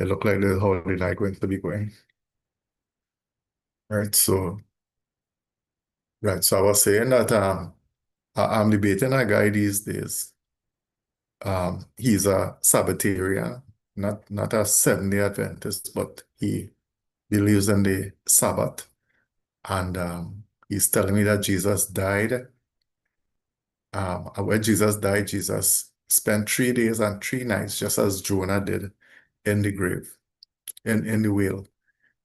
It looked like the holiday night going to be going. Right. So I was saying that I'm debating a guy these days. He's a Sabbatarian, not a Seventh-day Adventist, but he believes in the Sabbath. And he's telling me that Jesus died. When Jesus died, Jesus spent 3 days and 3 nights, just as Jonah did in the grave, in the whale,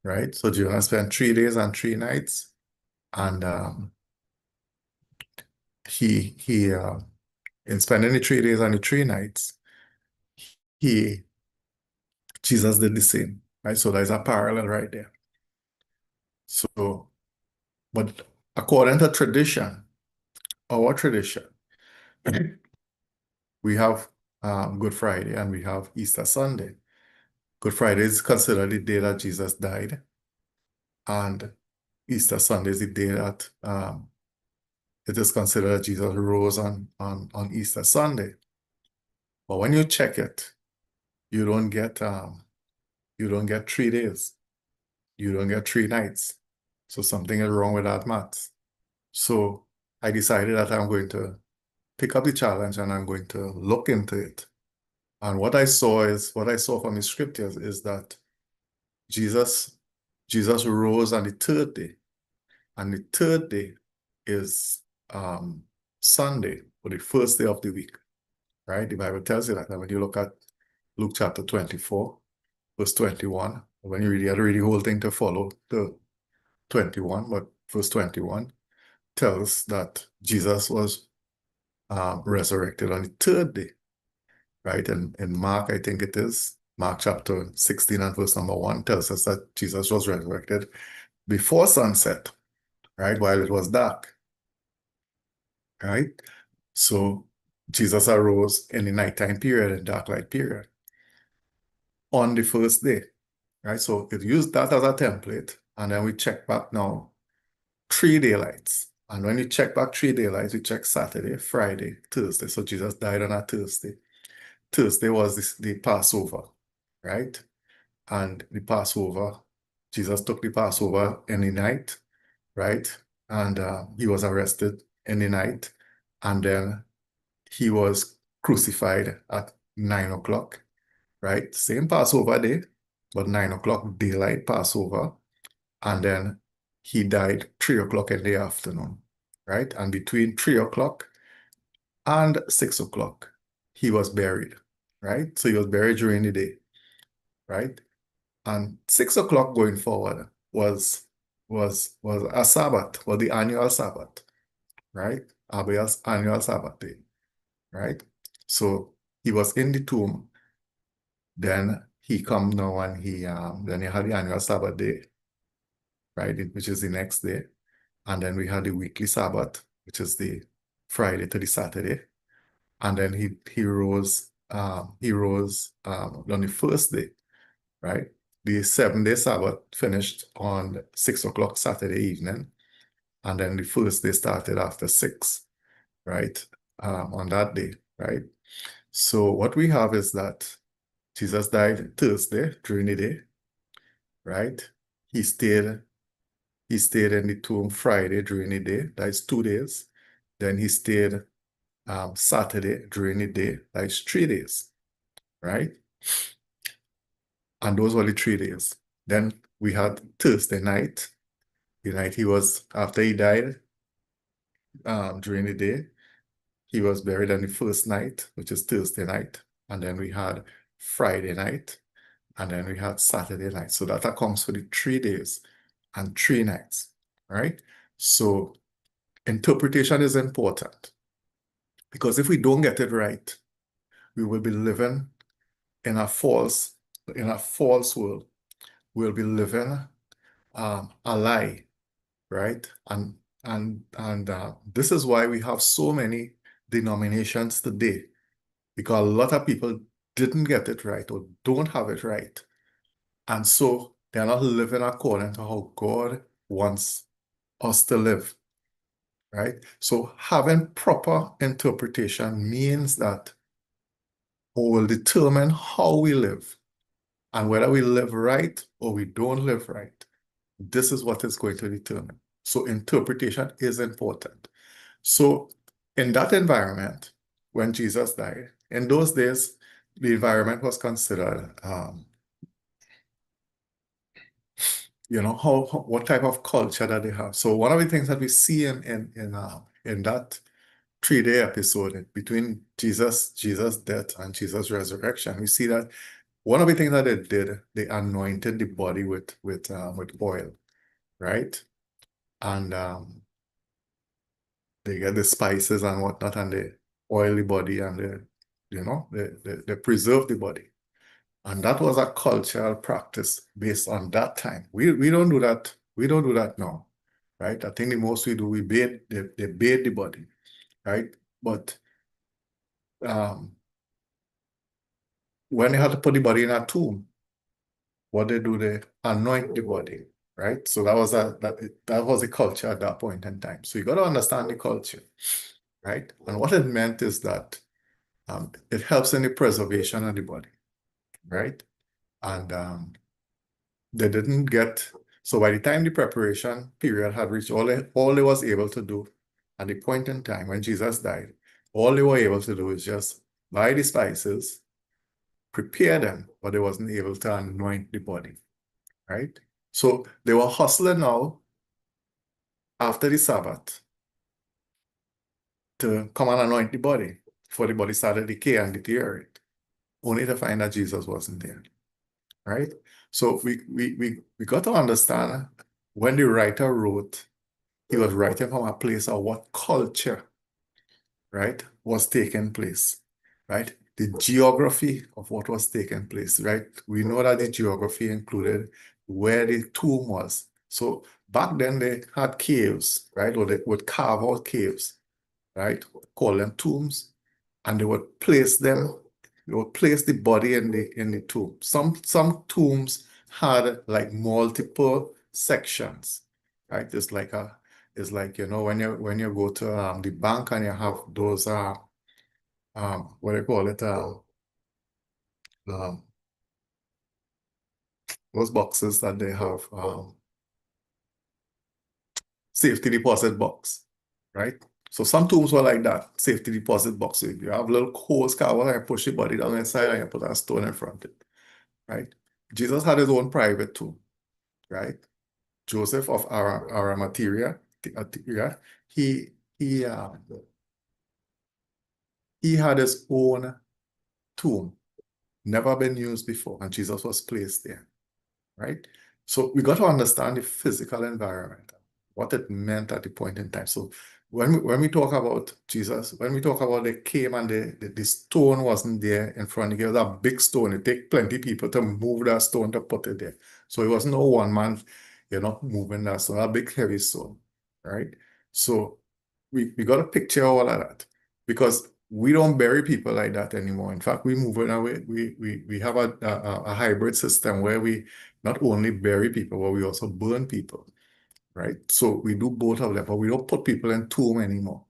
right? So Jonah spent 3 days and 3 nights, and he in spending the 3 days and the 3 nights, he Jesus did the same, right? So there's a parallel right there. So, but according to tradition, our tradition, we have Good Friday and we have Easter Sunday. Good Friday is considered the day that Jesus died, and Easter Sunday is the day that it is considered that Jesus rose on Easter Sunday. But when you check it, you don't get 3 days. You don't get 3 nights. So something is wrong with that math. So I decided that I'm going to pick up the challenge and I'm going to look into it. And what I saw from the scriptures is that Jesus rose on the third day. And the third day is Sunday, or the first day of the week, right? The Bible tells you that. And when you look at Luke chapter 24, verse 21, when you read the whole thing to follow the 21, but verse 21 tells that Jesus was resurrected on the third day, right? And in Mark, I think it is, Mark chapter 16 and verse number 1 tells us that Jesus was resurrected before sunset, right? While it was dark, right? So Jesus arose in the nighttime period and dark light period on the first day, right? So it used that as a template, and then we check back now 3 daylights. And when you check back 3 daylights, we check Saturday, Friday, Thursday. So Jesus died on a Thursday. Thursday was the Passover, right? And the Passover, Jesus took the Passover in the night, right? And he was arrested in the night. And then he was crucified at 9 o'clock, right? Same Passover day, but 9 o'clock daylight Passover. And then he died 3 o'clock in the afternoon, right? And between 3 o'clock and 6 o'clock, he was buried, right? So he was buried during the day, right? And 6 o'clock going forward was a Sabbath, was the annual Sabbath, right? Abba's annual Sabbath day, right? So he was in the tomb. Then he come now and then he had the annual Sabbath day, right? Which is the next day. And then we had the weekly Sabbath, which is the Friday to the Saturday. And then he rose on the first day, right? The 7-day Sabbath finished on 6 o'clock Saturday evening. And then the first day started after 6, right? On that day, right? So what we have is that Jesus died Thursday during the day, right? He stayed in the tomb Friday during the day. That's 2 days. Then he stayed Saturday during the day. That's 3 days, right? And those were the 3 days. Then we had Thursday night. The night after he died, during the day, he was buried on the first night, which is Thursday night. And then we had Friday night, and then we had Saturday night. So that accounts for the 3 days and 3 nights, right? So interpretation is important, because if we don't get it right, we will be living in a false world. We'll be living a lie, right? And this is why we have so many denominations today, because a lot of people didn't get it right or don't have it right. And so they're not living according to how God wants us to live, right? So having proper interpretation means that we will determine how we live, And whether we live right or we don't live right, this is what is going to determine. So interpretation is important. So in that environment, when Jesus died, in those days, the environment was considered, what type of culture that they have. So one of the things that we see in that 3-day episode between Jesus' death and Jesus' resurrection, we see that one of the things that they did, they anointed the body with oil, right? And they get the spices and whatnot, and they oil the body, and they preserve the body. And that was a cultural practice based on that time. We don't do that. We don't do that now, right? I think the most we do, they bathe the body, right? But um, when they had to put the body in a tomb, what they do, they anoint the body, right? So that was the culture at that point in time. So you got to understand the culture, right? And what it meant is that it helps in the preservation of the body, right? And they didn't get, so by the time the preparation period had reached, all they was able to do at the point in time when Jesus died, all they were able to do is just buy the spices, prepare them, but they wasn't able to anoint the body, right? So they were hustling now after the Sabbath to come and anoint the body before the body started to decay and deteriorate, only to find that Jesus wasn't there, right? So we got to understand when the writer wrote, he was writing from a place of what culture, right, was taking place, right? The geography of what was taking place, right? We know that the geography included where the tomb was. So back then they had caves, right? Or they would carve out caves, right? Call them tombs, and they would place them, they would place the body in the tomb. Some tombs had like multiple sections, right? It's like when you go to the bank and you have those what do you call it, um those boxes that they have, safety deposit box, right? So some tombs were like that, safety deposit box. So you have a little hose carved and you push the body down inside and you put a stone in front of it, right? Jesus had his own private tomb, right? Joseph of Arimathea, yeah, he he uh, he had his own tomb, never been used before, and Jesus was placed there, right? So we got to understand the physical environment, what it meant at the point in time. So when we talk about Jesus, when we talk about they came and the stone wasn't there in front of you, it was a big stone. It take plenty people to move that stone to put it there. So it wasn't no one man, moving that stone, a big heavy stone, right? So we got to picture all of that because we don't bury people like that anymore. In fact, we move in away. We have a hybrid system where we not only bury people, but we also burn people, right? So we do both of them, but we don't put people in tomb anymore,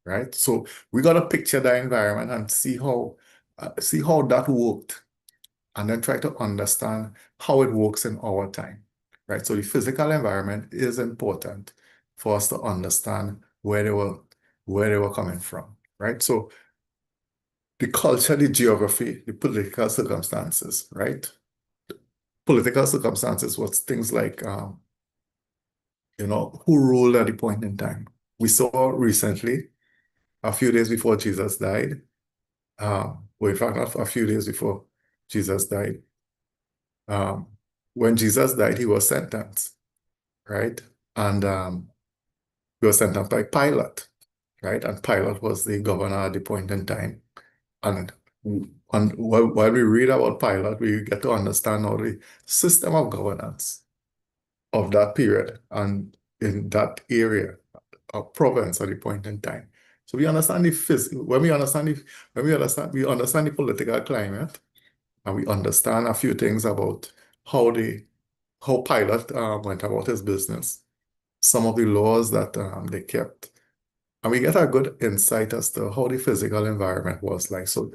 right? So we got to picture that environment and see how that worked, and then try to understand how it works in our time, right? So the physical environment is important for us to understand where they were coming from, right? So the culture, the geography, the political circumstances, right? Political circumstances was things like, who ruled at the point in time. We saw recently, a few days before Jesus died, well, in fact, not a few days before Jesus died, um, when Jesus died, he was sentenced, right? And he was sentenced by Pilate, right? And Pilate was the governor at the point in time. And, while we read about Pilate, we get to understand how the system of governance of that period and in that area of province at the point in time. So we understand the physical, we understand the political climate, and we understand a few things about how Pilate went about his business, some of the laws that they kept. And we get a good insight as to how the physical environment was like. So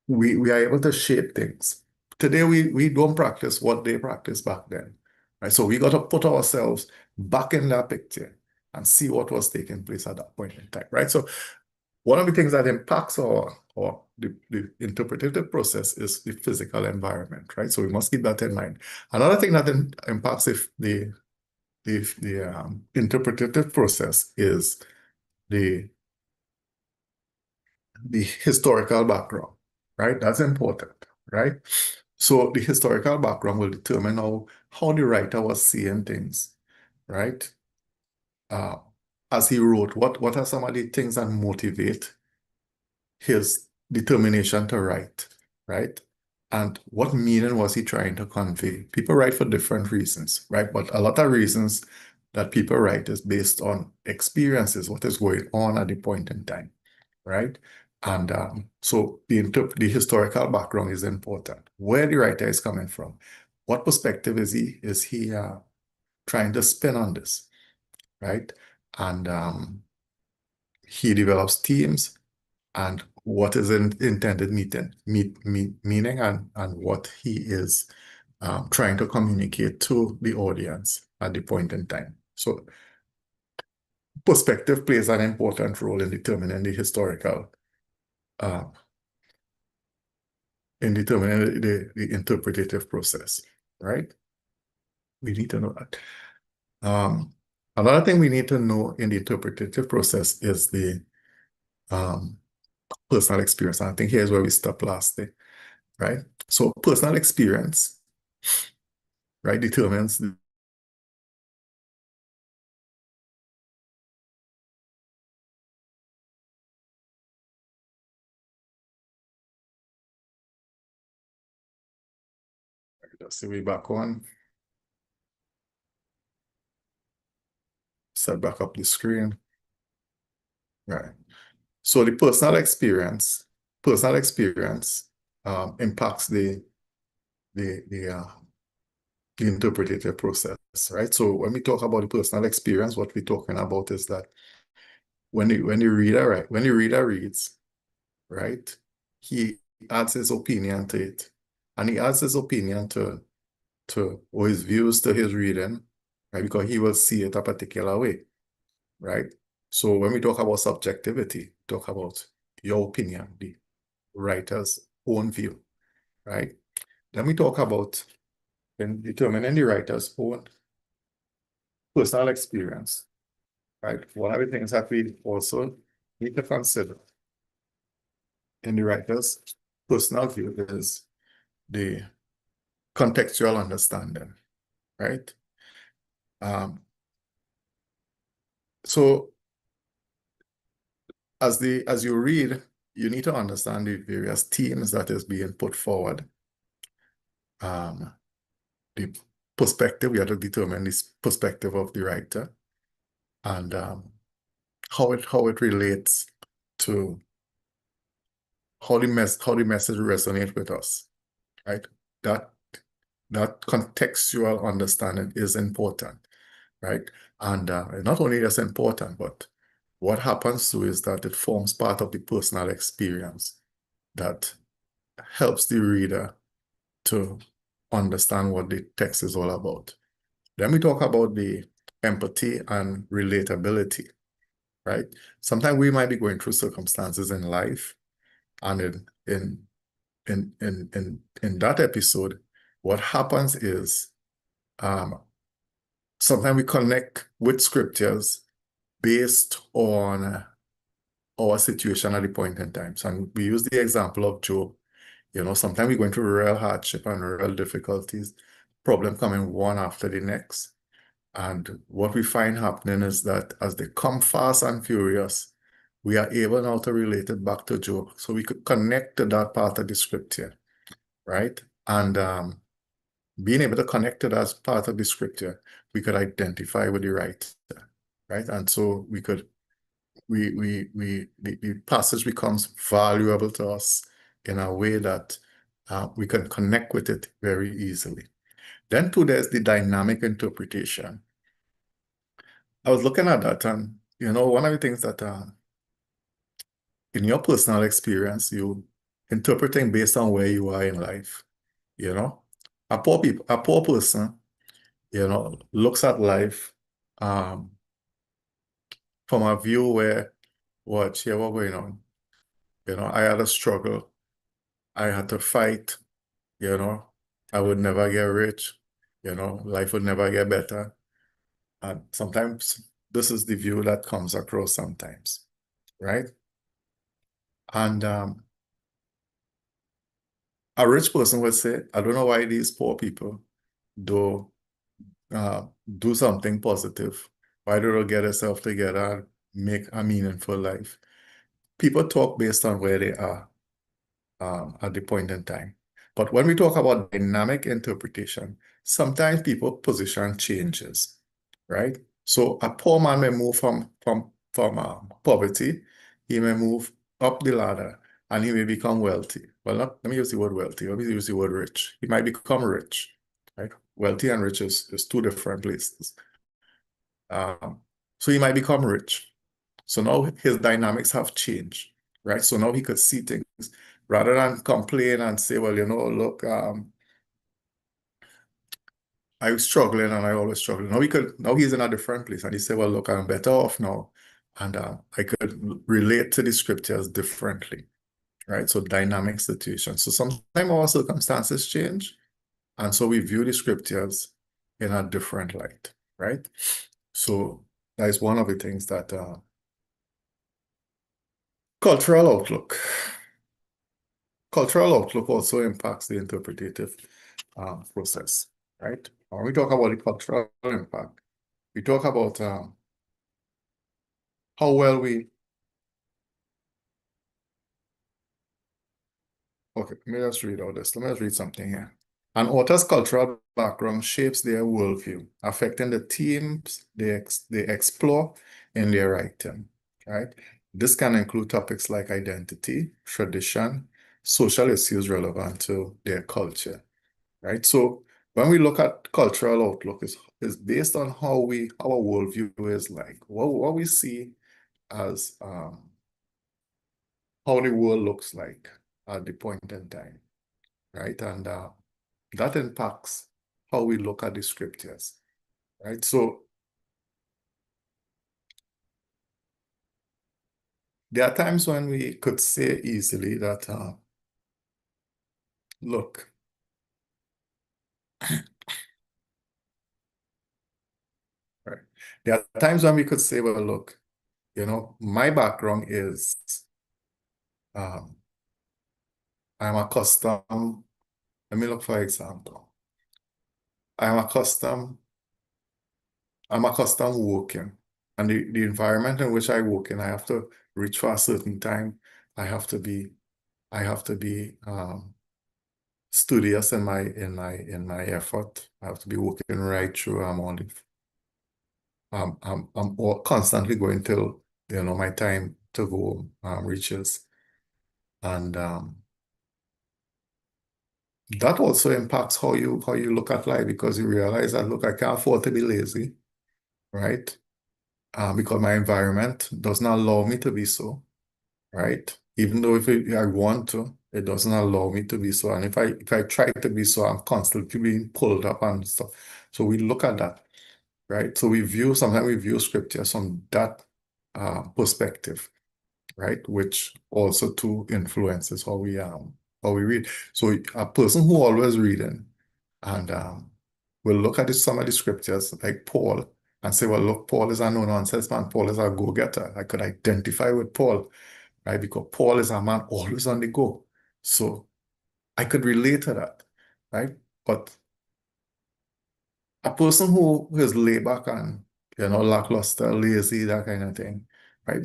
we are able to shape things. today we don't practice what they practiced back then, right? So we got to put ourselves back in that picture and see what was taking place at that point in time, right? So one of the things that impacts the interpretative process is the physical environment, right? So we must keep that in mind. Another thing that impacts if the interpretative process is the the historical background, right? That's important, right? So the historical background will determine how the writer was seeing things, right? Uh, as he wrote, what are some of the things that motivate his determination to write, right? And what meaning was he trying to convey? People write for different reasons, right? But a lot of reasons that people write is based on experiences, what is going on at the point in time, right? And so the historical background is important. Where the writer is coming from, what perspective is he trying to spin on this, right? And he develops themes and what is intended meaning and what he is trying to communicate to the audience at the point in time. So perspective plays an important role in determining the historical, uh, in determining the interpretative process, right? We need to know that. Another thing we need to know in the interpretative process is the um, personal experience. And I think here's where we stopped last day, right? So personal experience, right, determines let's see, we back on, set back up the screen, right? So the personal experience impacts the interpretative process, right? So when we talk about the personal experience, what we're talking about is that when the reader reads, right, he adds his opinion to it. And he adds his opinion or his views to his reading, right? Because he will see it a particular way, right? So when we talk about subjectivity, talk about your opinion, the writer's own view, right? Then we talk about in determining the writer's own personal experience, right? One of the things that we also need to consider in the writer's personal view is the contextual understanding, right? Um, so as you read, you need to understand the various themes that is being put forward. The perspective, we have to determine this perspective of the writer and how it relates to how the message resonates with us, right? That that contextual understanding is important, right? And not only is important, but what happens too is that it forms part of the personal experience that helps the reader to understand what the text is all about. Then we talk about the empathy and relatability, right? Sometimes we might be going through circumstances in life, and in that episode, what happens is sometimes we connect with scriptures based on our situation at the point in time. So we use the example of Job. You know, sometimes we're going through real hardship and real difficulties, problem coming one after the next. And what we find happening is that as they come fast and furious, we are able now to relate it back to Job. So we could connect to that part of the scripture, right? And being able to connect to that part of the scripture, we could identify with the writer, right? And so the passage becomes valuable to us in a way that we can connect with it very easily. Then too, there's the dynamic interpretation. I was looking at that, and you know, one of the things that in your personal experience, you interpreting based on where you are in life, you know. A poor person, looks at life um, from a view where, here, what going on? I had a struggle. I had to fight, you know. I would never get rich, life would never get better. And sometimes this is the view that comes across sometimes, right? And a rich person would say, I don't know why these poor people do uh, do something positive. Why don't they get themselves together and make a meaningful life? People talk based on where they are at the point in time. But when we talk about dynamic interpretation, sometimes people's position changes, right? So a poor man may move from poverty, he may move up the ladder, and he may become wealthy. Well, let me use the word wealthy. Let me use the word rich. He might become rich, right? Wealthy and rich is two different places. Um, so he might become rich. So now his dynamics have changed, right? So now he could see things rather than complain and say, well, look, I was struggling and I always struggled. Now he's in a different place and he said, well, look, I'm better off now. And I could relate to the scriptures differently, right? So dynamic situations. So sometimes our circumstances change. And so we view the scriptures in a different light, right? So that is one of the things that cultural outlook. Cultural outlook also impacts the interpretative process, right? When we talk about the cultural impact, we talk about how well okay, let me just read all this. Let me just read something here. An author's cultural background shapes their worldview, affecting the themes they explore in their writing, right? This can include topics like identity, tradition, social issues relevant to their culture, right? So when we look at cultural outlook, is based on how our worldview is like, what we see as how the world looks like at the point in time, right? And that impacts how we look at the scriptures, right? So there are times when we could say easily that, look, right? There are times when we could say, well, look, my background is um, I'm accustomed. Let me look for example. I'm accustomed, I'm accustomed working. And the environment in which I work in, I have to reach for a certain time. I have to be, I have to be studious in my effort. I have to be working right through. I'm constantly going till my time to go reaches. And that also impacts how you look at life because you realize that look, I can't afford to be lazy, right? Because my environment does not allow me to be so, right? Even though I want to, it doesn't allow me to be so. And if I try to be so, I'm constantly being pulled up and stuff. So we look at that, right? So sometimes we view scriptures from that perspective, right? Which also too influences how we read. So a person who always reading and will look at some of the scriptures like Paul and say, well, look, Paul is a no-nonsense man. Paul is a go-getter. I could identify with Paul, right? Because Paul is a man always on the go. So I could relate to that, right? But a person who is laid back and, lackluster, lazy, that kind of thing, right,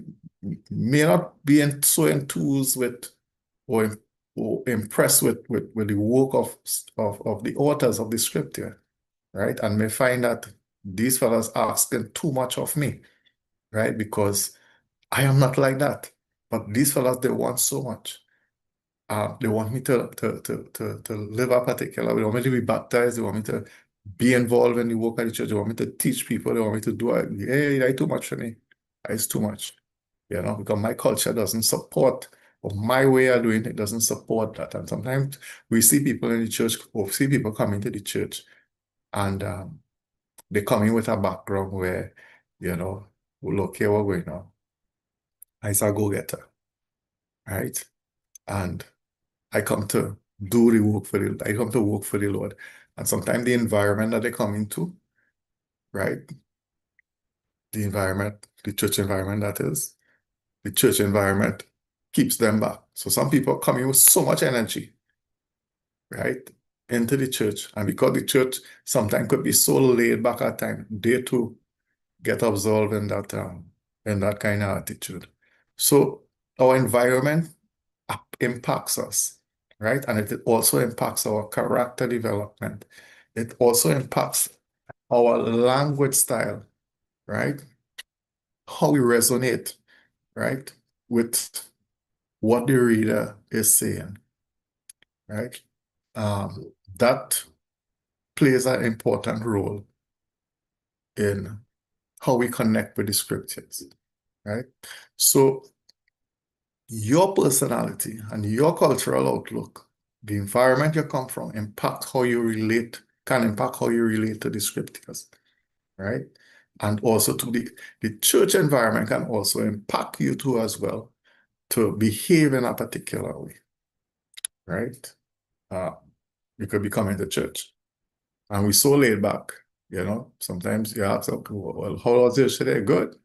may not be so enthused with or, or impressed with the work of the authors of the scripture, right? And may find that these fellows asking too much of me, right? Because I am not like that. But these fellows, they want so much. They want me to live a particular way. They want me to be baptized. They want me to be involved in the work of the church. They want me to teach people. They want me to do it. Hey, that's too much for me. It's too much, because my culture doesn't support or my way of doing it doesn't support that. And sometimes we see people in the church, or see people coming to the church, and they come in with a background where, look here, what going on. I's a go-getter, right? And I come to do the work for I come to work for the Lord. And sometimes the environment that they come into, right? The environment, the church environment that is, the church environment keeps them back. So some people come in with so much energy, right? Into the church. And because the church sometimes could be so laid back at times, they too get absorbed in that kind of attitude. So our environment impacts us, right? And it also impacts our character development. It also impacts our language style, right? How we resonate, right? With what the reader is saying, right? That plays an important role in how we connect with the scriptures, right? So your personality and your cultural outlook, the environment you come from, can impact how you relate to the scriptures, right? And also to the church environment can also impact you too as well to behave in a particular way, right? Uh, you could be coming to church and we so laid back, sometimes you ask, okay, well, how was church today? Good.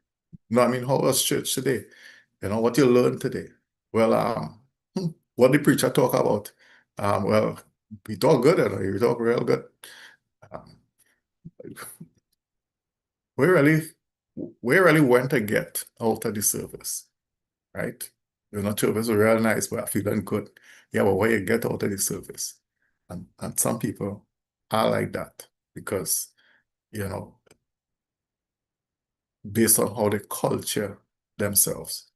No, I mean, how was church today? What you learned today? Well, what the preacher talk about? Well, we talk good, we talk real good. Um, we really, we really went to get out of the service, right? Service was real nice, but I feeling good. Yeah, but what you get out of the service? And some people are like that because, you know, based on how they culture themselves.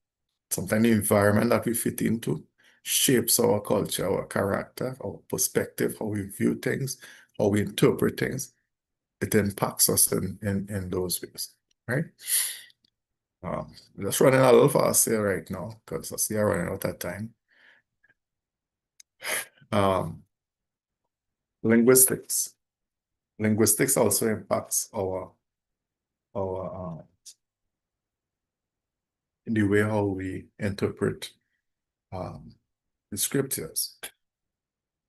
Sometimes the environment that we fit into shapes our culture, our character, our perspective, how we view things, how we interpret things. It impacts us in those ways, right? Just running a little fast here right now because I see I'm running out of time. Um, linguistics. Linguistics also impacts our the way how we interpret the scriptures,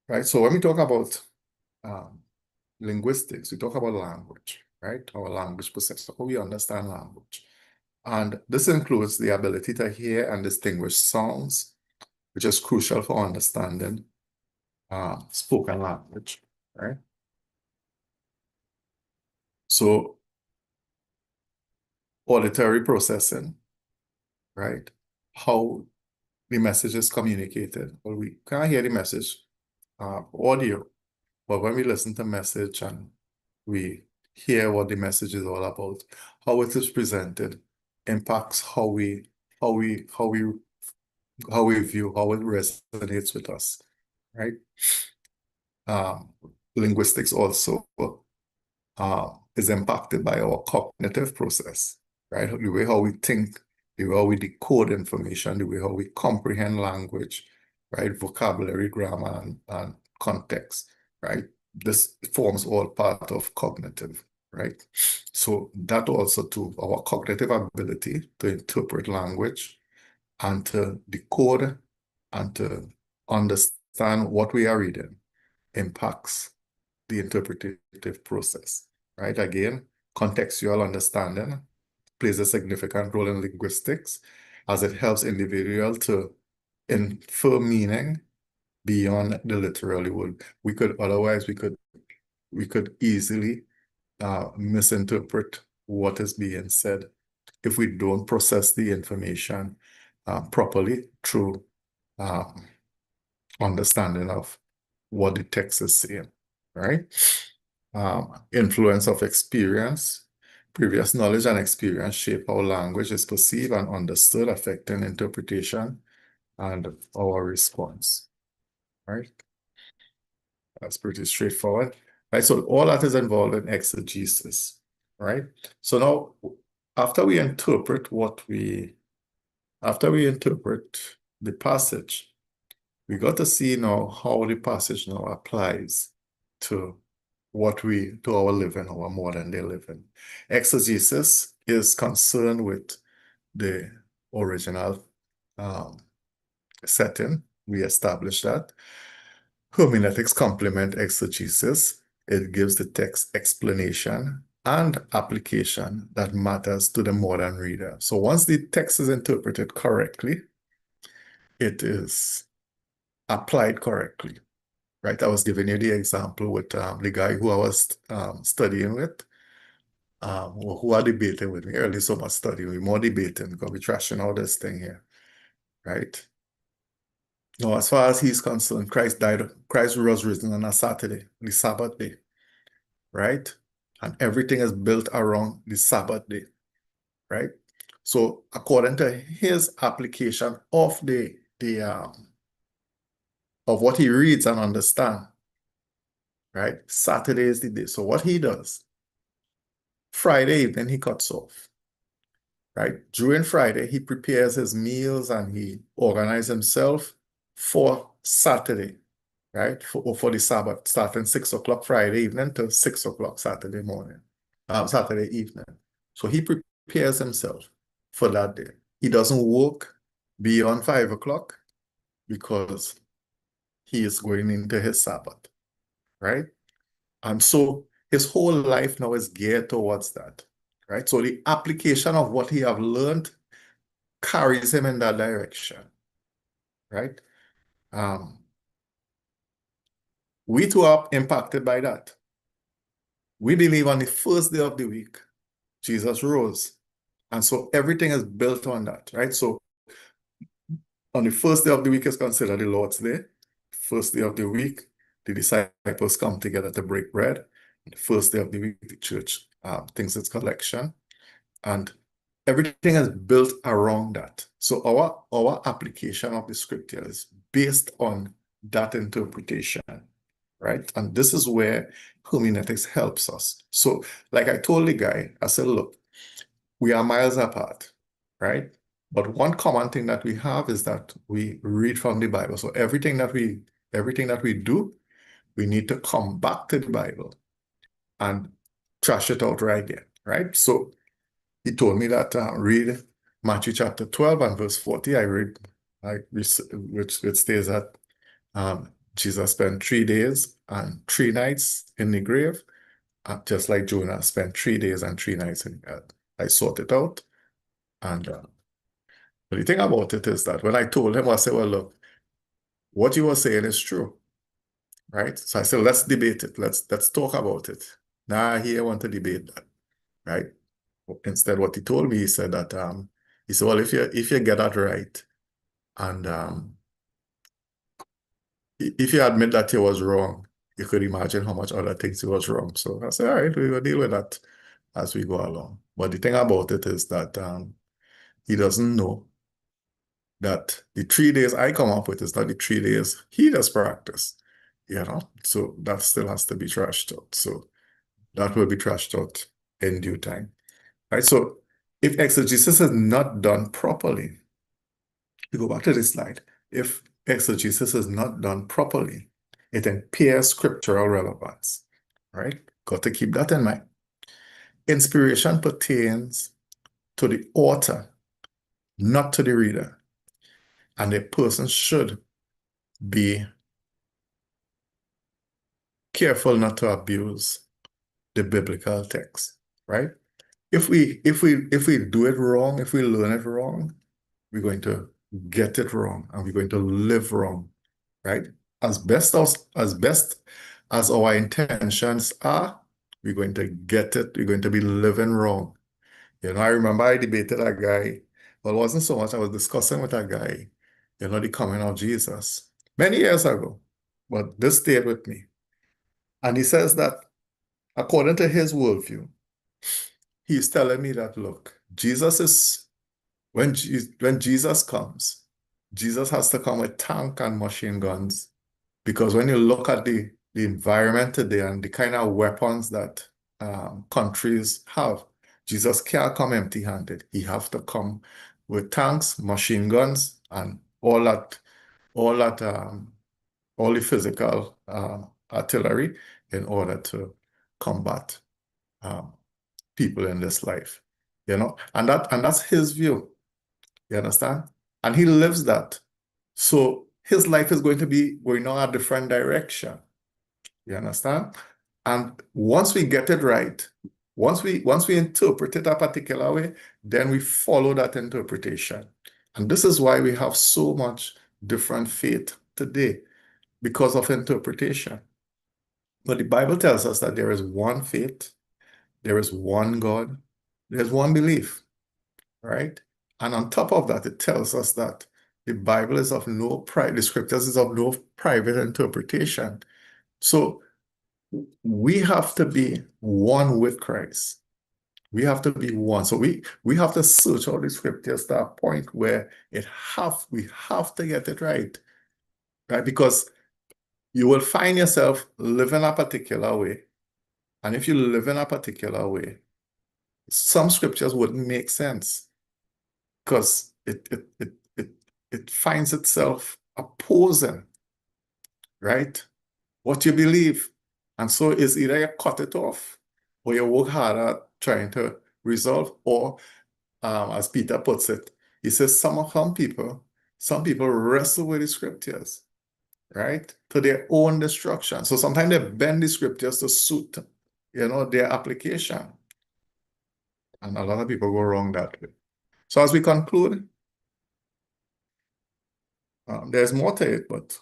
right? So when we talk about um, linguistics, we talk about language, right? Our language process, how we understand language. And this includes the ability to hear and distinguish sounds, which is crucial for understanding spoken language, right? So auditory processing, right? How the message is communicated. Well, we can't hear the message audio, but when we listen to message and we hear what the message is all about, how it is presented impacts how we how we how we view, how it resonates with us, right? Linguistics also is impacted by our cognitive process, right? The way how we think, the way how we decode information, the way how we comprehend language, right? Vocabulary, grammar, and context, right? This forms all part of cognitive, right? So that also too, our cognitive ability to interpret language and to decode and to understand what we are reading impacts the interpretative process, right? Again, contextual understanding plays a significant role in linguistics as it helps individuals to infer meaning beyond the literal word. We could easily misinterpret what is being said if we don't process the information properly through understanding of what the text is saying, right? Influence of experience. Previous knowledge and experience shape how language is perceived and understood, affecting interpretation and our response, right? That's pretty straightforward, right? So all that is involved in exegesis, right? So now, after we interpret the passage, we got to see now how the passage now applies to to our living, our modern day living. Exegesis is concerned with the original setting. We established that. Hermeneutics complement exegesis. It gives the text explanation and application that matters to the modern reader. So once the text is interpreted correctly, it is applied correctly, right? I was giving you the example with the guy who I was studying with, who are debating with me. Early so much studying, we're more debating because we're trashing all this thing here, right? Now, as far as he's concerned, Christ was risen on a Saturday, the Sabbath day, right? And everything is built around the Sabbath day, right? So according to his application of of what he reads and understands, right? Saturday is the day. So what he does, Friday evening he cuts off, right? During Friday, he prepares his meals and he organizes himself for Saturday, right? For the Sabbath, starting 6 o'clock Friday evening to 6 o'clock Saturday morning, Saturday evening. So he prepares himself for that day. He doesn't work beyond 5 o'clock because he is going into his Sabbath, right? And so his whole life now is geared towards that, right? So the application of what he have learned carries him in that direction, right? We too are impacted by that. We believe on the first day of the week, Jesus rose. And so everything is built on that, right? So on the first day of the week is considered the Lord's Day. First day of the week, the disciples come together to break bread. The first day of the week, the church thinks it's collection. And everything is built around that. So our application of the scripture is based on that interpretation, right? And this is where hermeneutics helps us. So like I told the guy, I said, look, we are miles apart, right? But one common thing that we have is that we read from the Bible. So everything that we do, we need to come back to the Bible and trash it out right there, right? So he told me that read Matthew chapter 12 and verse 40. Which states that Jesus spent 3 days and 3 nights in the grave, just like Jonah spent 3 days and 3 nights in the earth. I sought it out. And but the thing about it is that when I told him, I said, well, look, what you were saying is true, right? So I said, let's debate it. Let's talk about it. Nah, he want to debate that, right? Instead, what he told me, he said that he said, well, if you get that right, and if you admit that you was wrong, you could imagine how much other things you was wrong. So I said, all right, we will deal with that as we go along. But the thing about it is that he doesn't know that the 3 days I come up with is not the 3 days he does practice, you know? So that still has to be trashed out. So that will be trashed out in due time, right? So if exegesis is not done properly, we go back to this slide. If exegesis is not done properly, it impairs scriptural relevance, right? Got to keep that in mind. Inspiration pertains to the author, not to the reader. And a person should be careful not to abuse the biblical text, right? If we do it wrong, if we learn it wrong, we're going to get it wrong and we're going to live wrong, right? As best as our intentions are, we're going to get it, we're going to be living wrong. You know, I remember I debated a guy, well, it wasn't so much, I was discussing with a guy, you know, the coming of Jesus many years ago, but this stayed with me. And he says that according to his worldview, he's telling me that, look, when Jesus comes, Jesus has to come with tank and machine guns, because when you look at the environment today and the kind of weapons that countries have, Jesus can't come empty-handed. He have to come with tanks, machine guns, and all that, all that, all the physical artillery in order to combat um, people in this life, and that's his view. You understand? And he lives that. So his life is going to be going on a different direction. You understand? And once we get it right, once we interpret it a particular way, then we follow that interpretation. And this is why we have so much different faith today, because of interpretation. But the Bible tells us that there is one faith, there is one God, there's one belief, right? And on top of that, it tells us that the Bible is of no private, the scriptures is of no private interpretation. So we have to be one with Christ. We have to be one. So we have to search all the scriptures to a point where we have to get it right, right? Because you will find yourself living a particular way. And if you live in a particular way, some scriptures wouldn't make sense because it finds itself opposing, right? What you believe. And so it's either you cut it off or you work harder trying to resolve, or as Peter puts it, he says some people wrestle with the scriptures, right? To their own destruction. So sometimes they bend the scriptures to suit, their application. And a lot of people go wrong that way. So as we conclude, there's more to it, but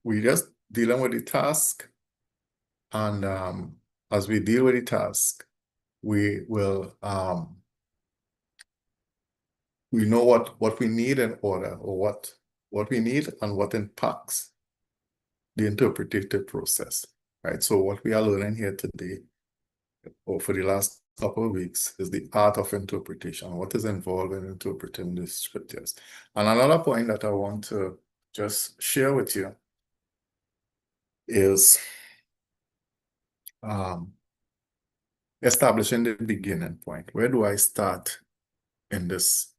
we just dealing with the task. And as we deal with the task, we will we know what we need in order, or what we need and what impacts the interpretative process, right? So what we are learning here today, or for the last couple of weeks, is the art of interpretation, what is involved in interpreting the scriptures. And another point that I want to just share with you is establishing the beginning point. Where do I start in this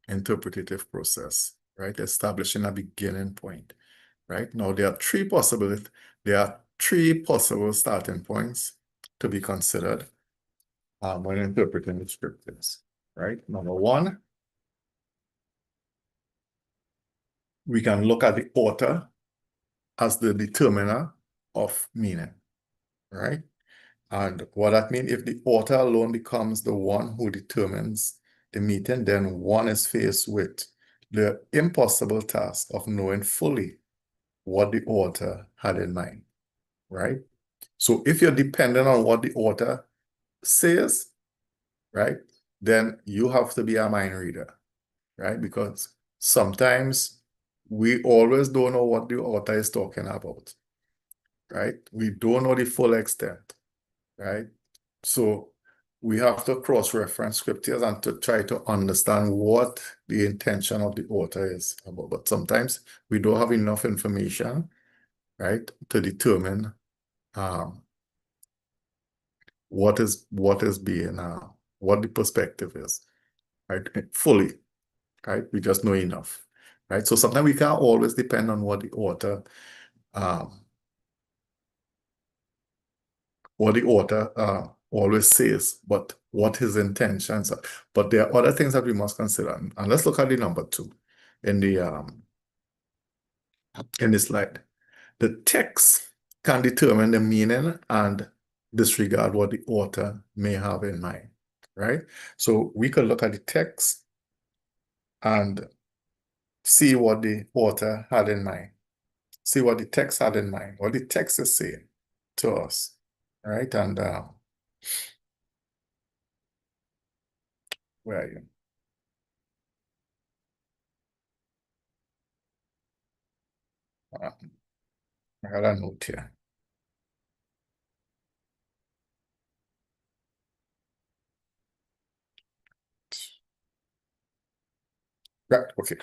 interpretative process, right? Establishing a beginning point, right? Now there are three possible starting points to be considered when interpreting the scriptures, right? Number one, we can look at the author as the determiner of meaning, right? And what that means, if the author alone becomes the one who determines the meaning, then one is faced with the impossible task of knowing fully what the author had in mind, right? So if you're dependent on what the author says, right, then you have to be a mind reader, right? Because sometimes we always don't know what the author is talking about, right? We don't know the full extent, right? So we have to cross-reference scriptures and to try to understand what the intention of the author is about. But sometimes we don't have enough information, right, to determine what the perspective is, right, fully, right? We just know enough, right? So sometimes we can't always depend on what the author always says, but what his intentions are. But there are other things that we must consider. And let's look at the number two in the slide. The text can determine the meaning and disregard what the author may have in mind, right? So we could look at the text and see what the author had in mind, see what the text had in mind, what the text is saying to us, right? And where are you? I got a note here. Right, okay.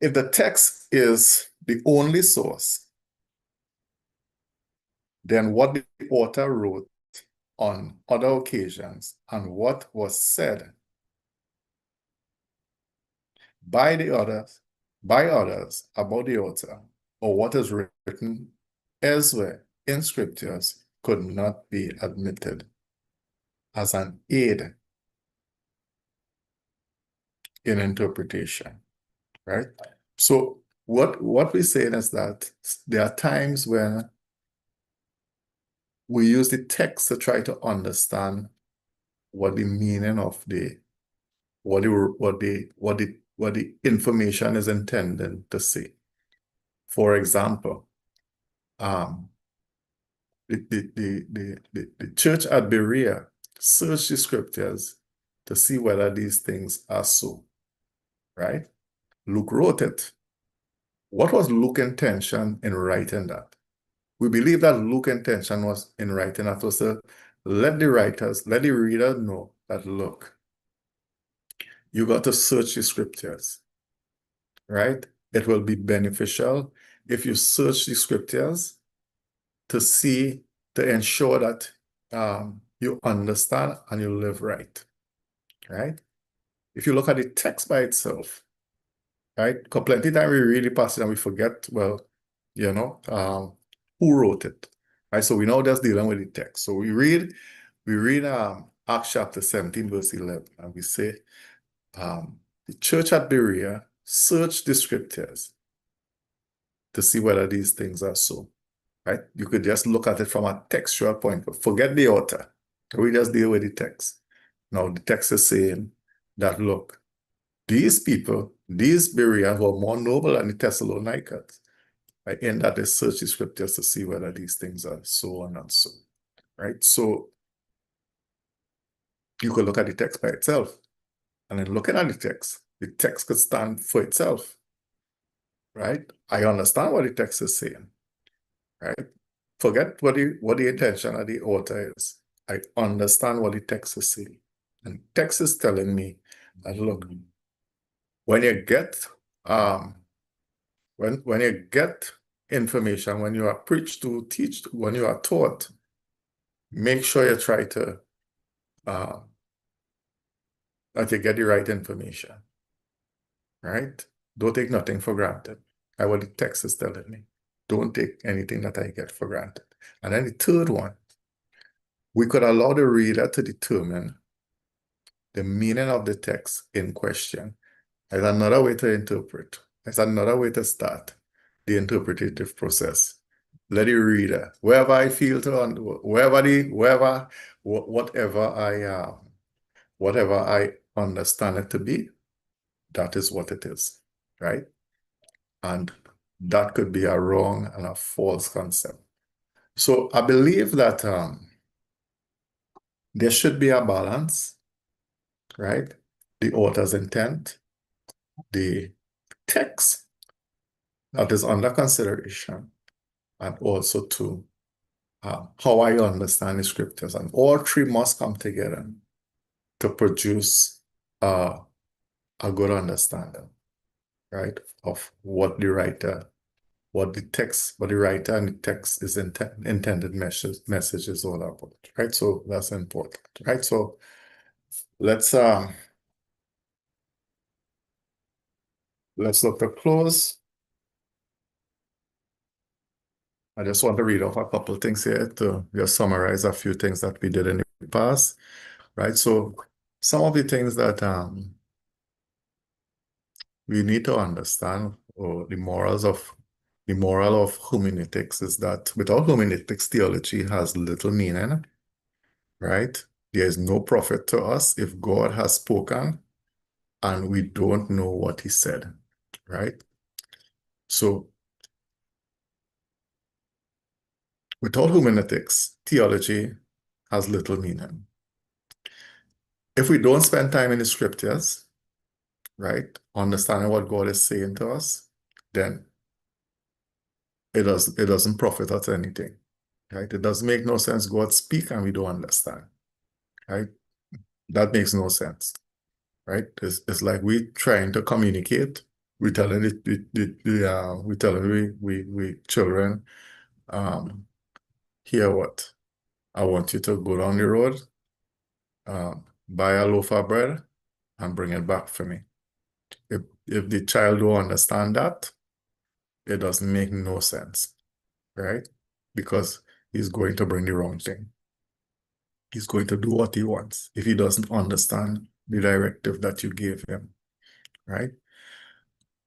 If the text is the only source, then what the author wrote on other occasions and what was said by the others, by others about the author, or what is written elsewhere in scriptures could not be admitted as an aid in interpretation, right? So what we're saying is that there are times when we use the text to try to understand what the meaning of what the information is intended to say. For example, um, the church at Berea searched the scriptures to see whether these things are so, right? Luke wrote it. What was Luke's intention in writing that? We believe that Luke's intention was in writing that was to let the writers, let the reader know that, look, you got to search the scriptures, right? It will be beneficial if you search the scriptures to see, to ensure that you understand and you live right, right? If you look at the text by itself, right? Plenty of time we read the passage and we forget, well, who wrote it, right? So we now just dealing with the text. So we read Acts chapter 17, verse 11, and we say, the church at Berea searched the scriptures to see whether these things are so, right? You could just look at it from a textual point, but forget the author. We just deal with the text. Now, the text is saying that, look, these people, these Bereans were more noble than the Thessalonians, right? In that they search the scriptures to see whether these things are so or not so, right? So you could look at the text by itself, and in looking at the text could stand for itself, right? I understand what the text is saying, right? Forget what the intention of the author is. I understand what the text is saying. And text is telling me that, look, when you get when you get information, when you are preached to, teach, when you are taught, make sure you try to that you get the right information, right? Don't take nothing for granted. That's what the text is telling me. Don't take anything that I get for granted. And then the third one, we could allow the reader to determine the meaning of the text in question. There's another way to interpret. There's another way to start the interpretative process. Let the reader, wherever I feel to, whatever I understand it to be, that is what it is, right? And that could be a wrong and a false concept. So I believe that there should be a balance, right? The author's intent, the text that is under consideration, and also to how I understand the scriptures. And all three must come together to produce a good understanding, right, of what the writer and the text is intended message is all about, right? So that's important, right? So let's look to close. I just want to read off a couple of things here to just summarize a few things that we did in the past, right? So some of the things that we need to understand, or the moral of hermeneutics, is that without hermeneutics, theology has little meaning, right? There is no profit to us if God has spoken and we don't know what he said, right? So without hermeneutics, theology has little meaning. If we don't spend time in the scriptures, right, understanding what God is saying to us, then it doesn't profit us anything, right? It doesn't make no sense God speak and we don't understand, right? That makes no sense, right? It's like we trying to communicate. We telling we telling we children, here what? I want you to go down the road, buy a loaf of bread and bring it back for me. If the child don't understand that, it doesn't make no sense, right? Because he's going to bring the wrong thing. He's going to do what he wants if he doesn't understand the directive that you gave him, right?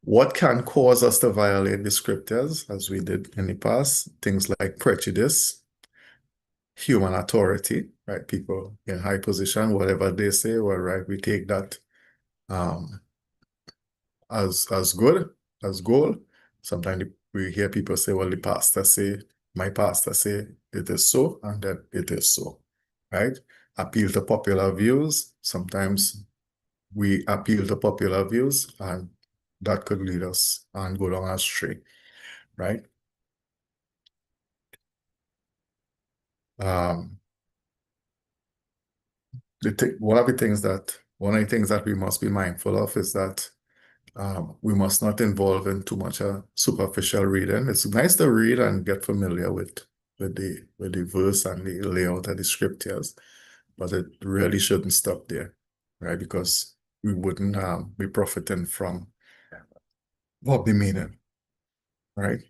What can cause us to violate the scriptures, as we did in the past? Things like prejudice, human authority, right? People in high position, whatever they say, well, right, we take that um, as good, as goal. Sometimes we hear people say, well, the pastor say, my pastor say it is so, and that it is so, right? Appeal to popular views. Sometimes we appeal to popular views, and that could lead us and go down astray, right? Um, one of the things that we must be mindful of is that we must not involve in too much superficial reading. It's nice to read and get familiar with the verse and the layout of the scriptures, but it really shouldn't stop there, right? Because we wouldn't be profiting from what the meaning, right?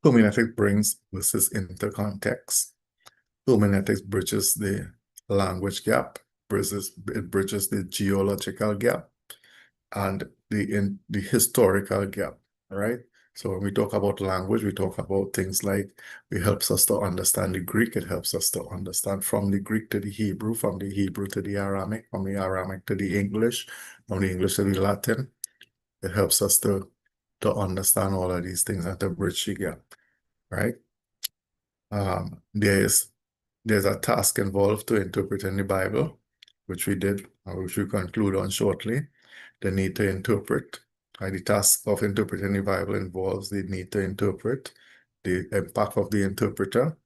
Hermeneutic brings verses into context. Hermeneutics bridges the language gap, it bridges the geological gap, and the historical gap, right? So when we talk about language, we talk about things like it helps us to understand the Greek, it helps us to understand from the Greek to the Hebrew, from the Hebrew to the Aramaic, from the Aramaic to the English, from the English to the Latin. It helps us to understand all of these things and to bridge the gap, right? There's a task involved to interpreting the Bible, which we did, or which we conclude on shortly. The need to interpret. The task of interpreting the Bible involves the need to interpret, the impact of the interpreter,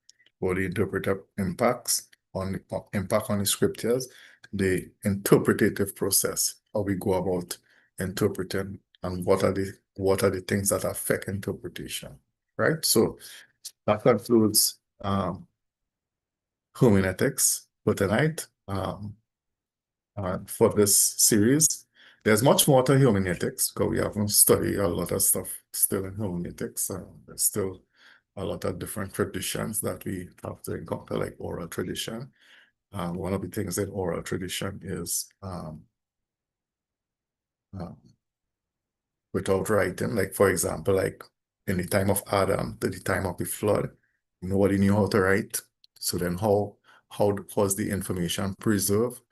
or the interpreter impact on the scriptures, the interpretative process, how we go about interpreting, and what are the things that affect interpretation, right? So that concludes hermeneutics for tonight. For this series. There's much more to hermeneutics because we haven't studied a lot of stuff still in hermeneutics. There's still a lot of different traditions that we have to encounter, like oral tradition. One of the things in oral tradition is uh, without writing. Like, for example, like in the time of Adam to the time of the flood, nobody knew how to write. So then how was the information preserved?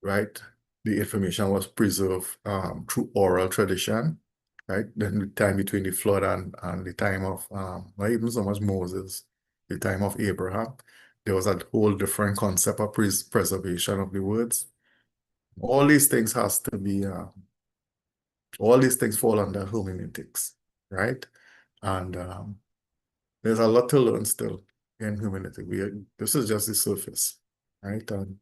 Right? The information was preserved through oral tradition, right? Then the time between the flood and the time of, not even so much Moses, the time of Abraham, there was a whole different concept of preservation of the words. All these things has to be, all these things fall under hermeneutics, right? And there's a lot to learn still in hermeneutics. This is just the surface, right? And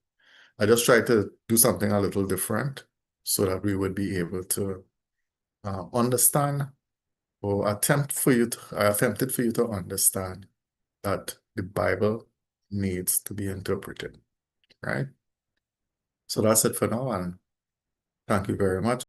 I just tried to do something a little different so that we would be able to understand or I attempted for you to understand that the Bible needs to be interpreted, right? So that's it for now, and thank you very much.